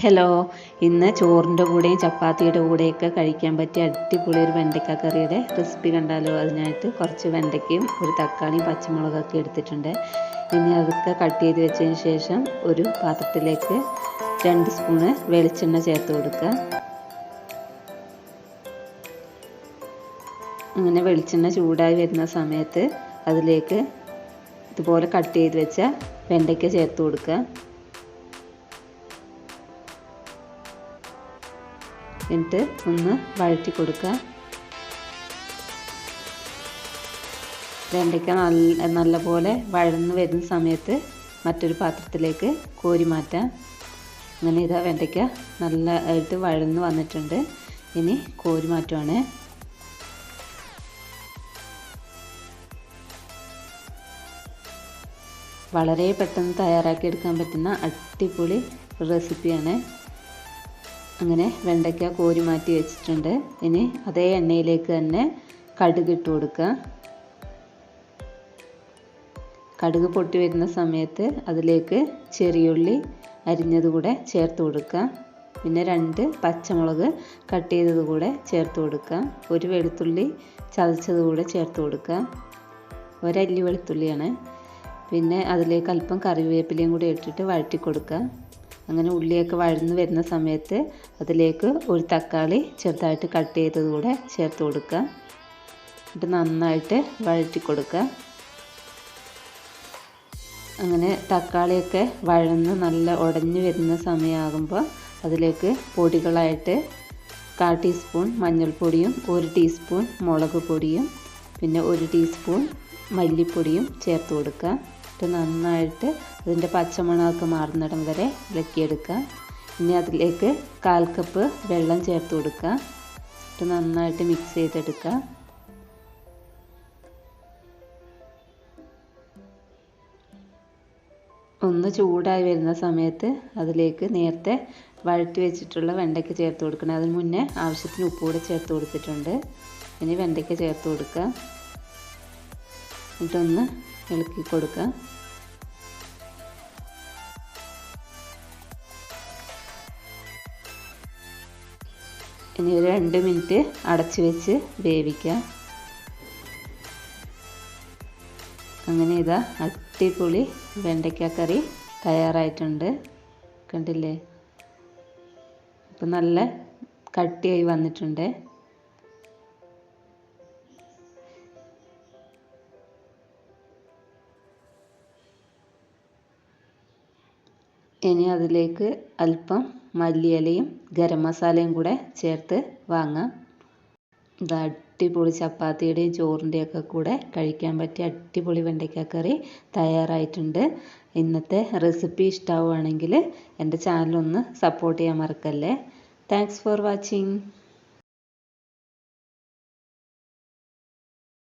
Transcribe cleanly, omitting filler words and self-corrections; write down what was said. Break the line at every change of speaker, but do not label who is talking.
Hello, ഇന്ന് ചോറിൻ്റെ കൂടെയും ചപ്പാത്തിയുടെ കൂടെയൊക്കെ കഴിക്കാൻ പറ്റിയ അടിപൊളി ഒരു വെണ്ടയ്ക്ക കറിയുടെ റെസിപ്പി കണ്ടാലോ. അതിനായിട്ട് കുറച്ച് വെണ്ടയ്ക്കയും ഒരു തക്കാളിയും പച്ചമുളകൊക്കെ എടുത്തിട്ടുണ്ട്. ഇനി അതൊക്കെ കട്ട് ചെയ്ത് വെച്ചതിന് ശേഷം ഒരു പാത്രത്തിലേക്ക് 2 സ്പൂണ് വെളിച്ചെണ്ണ ചേർത്ത് കൊടുക്കുക. അങ്ങനെ വെളിച്ചെണ്ണ ചൂടായി വരുന്ന സമയത്ത് അതിലേക്ക് ഇതുപോലെ കട്ട് ചെയ്ത് വെച്ച വെണ്ടയ്ക്ക ചേർത്ത് കൊടുക്കുക. എന്നിട്ട് ഒന്ന് വഴറ്റി കൊടുക്കുക. വെണ്ടയ്ക്ക നല്ലപോലെ വഴന്ന് വരുന്ന സമയത്ത് മറ്റൊരു പാത്രത്തിലേക്ക് കോരി മാറ്റാം. അങ്ങനെ ഇതാ വെണ്ടയ്ക്ക നല്ലതായിട്ട് വഴന്ന് വന്നിട്ടുണ്ട്. ഇനി കോരി മാറ്റുവാണ്. വളരെ പെട്ടെന്ന് തയ്യാറാക്കി എടുക്കാൻ പറ്റുന്ന അടിപൊളി റെസിപ്പിയാണ്. അങ്ങനെ വെണ്ടയ്ക്ക കോരി മാറ്റി വെച്ചിട്ടുണ്ട്. ഇനി അതേ എണ്ണയിലേക്ക് തന്നെ കടുക് ഇട്ട് കൊടുക്കുക. കടുക് പൊട്ടി വരുന്ന സമയത്ത് അതിലേക്ക് ചെറിയുള്ളി അരിഞ്ഞത് കൂടെ ചേർത്ത് കൊടുക്കുക. പിന്നെ 2 പച്ചമുളക് കട്ട് ചെയ്തത് കൂടെ ചേർത്ത് കൊടുക്കുക. ഒരു വെളുത്തുള്ളി ചതച്ചത് കൂടെ ചേർത്ത് കൊടുക്കുക. ഒരല്ലി വെളുത്തുള്ളിയാണ്. പിന്നെ അതിലേക്ക് അല്പം കറിവേപ്പിലയും കൂടി ഇട്ടിട്ട് വഴറ്റി കൊടുക്കുക. അങ്ങനെ ഉള്ളിയൊക്കെ വഴന്ന് വരുന്ന സമയത്ത് അതിലേക്ക് ഒരു തക്കാളി ചെറുതായിട്ട് കട്ട് ചെയ്തത് കൂടെ ചേർത്ത് കൊടുക്കുക. എന്നിട്ട് നന്നായിട്ട് വഴറ്റി കൊടുക്കുക. അങ്ങനെ തക്കാളിയൊക്കെ വഴന്ന് നല്ല ഉടഞ്ഞു വരുന്ന സമയമാകുമ്പോൾ അതിലേക്ക് പൊടികളായിട്ട് 1/4 ടീസ്പൂൺ മഞ്ഞൾപ്പൊടിയും 1 ടീസ്പൂൺ മുളക് പൊടിയും പിന്നെ 1 ടീസ്പൂൺ മല്ലിപ്പൊടിയും ചേർത്ത് കൊടുക്കുക. നന്നായിട്ട് അതിൻ്റെ പച്ചമണമൊക്കെ മാറുന്നിടം വരെ ഇളക്കിയെടുക്കുക. ഇനി അതിലേക്ക് 1/4 കപ്പ് വെള്ളം ചേർത്ത് കൊടുക്കുക. നന്നായിട്ട് മിക്സ് ചെയ്തെടുക്കുക. ഒന്ന് ചൂടായി വരുന്ന സമയത്ത് അതിലേക്ക് നേരത്തെ വഴറ്റി വെച്ചിട്ടുള്ള വെണ്ടയ്ക്ക ചേർത്ത് കൊടുക്കണം. അതിന് മുന്നേ ആവശ്യത്തിന് ഉപ്പ് കൂടെ ചേർത്ത് കൊടുത്തിട്ടുണ്ട്. ഇനി വെണ്ടയ്ക്ക ചേർത്ത് കൊടുക്കുക. എന്നിട്ടൊന്ന് ഇളക്കി കൊടുക്കുക. ഇനി ഒരു 2 മിനിറ്റ് അടച്ചു വെച്ച് വേവിക്കുക. അങ്ങനെ ഇതാ അടിപൊളി വെണ്ടയ്ക്ക കറി തയ്യാറായിട്ടുണ്ട്. കണ്ടില്ലേ? അപ്പം നല്ല കട്ടിയായി വന്നിട്ടുണ്ട്. ഇനി അതിലേക്ക് അല്പം മല്ലിയിലയും ഗരം മസാലയും കൂടെ ചേർത്ത് വാങ്ങാം. ഇത് അടിപൊളി ചപ്പാത്തിയുടെയും ചോറിൻ്റെയൊക്കെ കൂടെ കഴിക്കാൻ പറ്റിയ അടിപൊളി വെണ്ടയ്ക്ക കറി തയ്യാറായിട്ടുണ്ട്. ഇന്നത്തെ റെസിപ്പി ഇഷ്ടമാവുകയാണെങ്കിൽ എൻ്റെ ചാനലൊന്ന് സപ്പോർട്ട് ചെയ്യാൻ മറക്കല്ലേ. Thanks for watching.